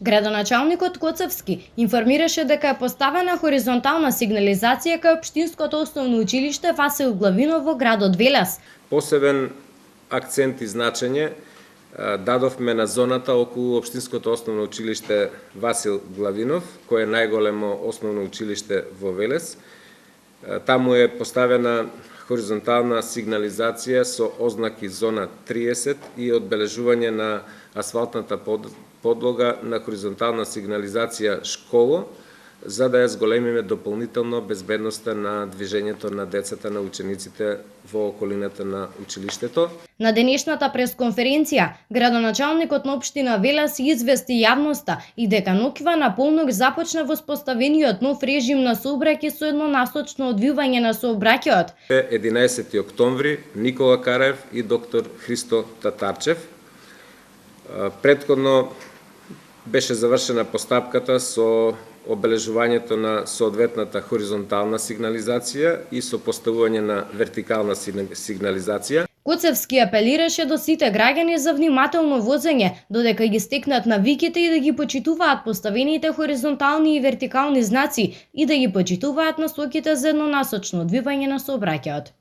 Градоначалникот Коцевски информираше дека е поставена хоризонтална сигнализација кај општинското основно училиште Васил Главинов во градот Велес. Посебен акцент и значење дадовме на зоната околу општинското основно училиште Васил Главинов, кое е најголемо основно училиште во Велес. Таму е поставена хоризонтална сигнализација со ознаки зона 30 и одбележување на асфалтната подлога на хоризонтална сигнализација школо, за да ја зголемиме дополнително безбедноста на движењето на децата, на учениците во околината на училиштето. На денешната пресконференција, градоначалникот на општина Велес извести јавноста и дека ноќва на полнок започна воспоставениот нов режим на сообраќај со еднонасочно одвивање на сообраќајот. 11 октомври Никола Караев и доктор Христо Татарчев. Претходно беше завршена постапката со обележувањето на соодветната хоризонтална сигнализација и со поставување на вертикална сигнализација. Коцевски апелираше до сите граѓани за внимателно возење, додека ги стекнат навиките и да ги почитуваат поставените хоризонтални и вертикални знаци и да ги почитуваат насоките за еднонасочно одвивање на сообраќајот.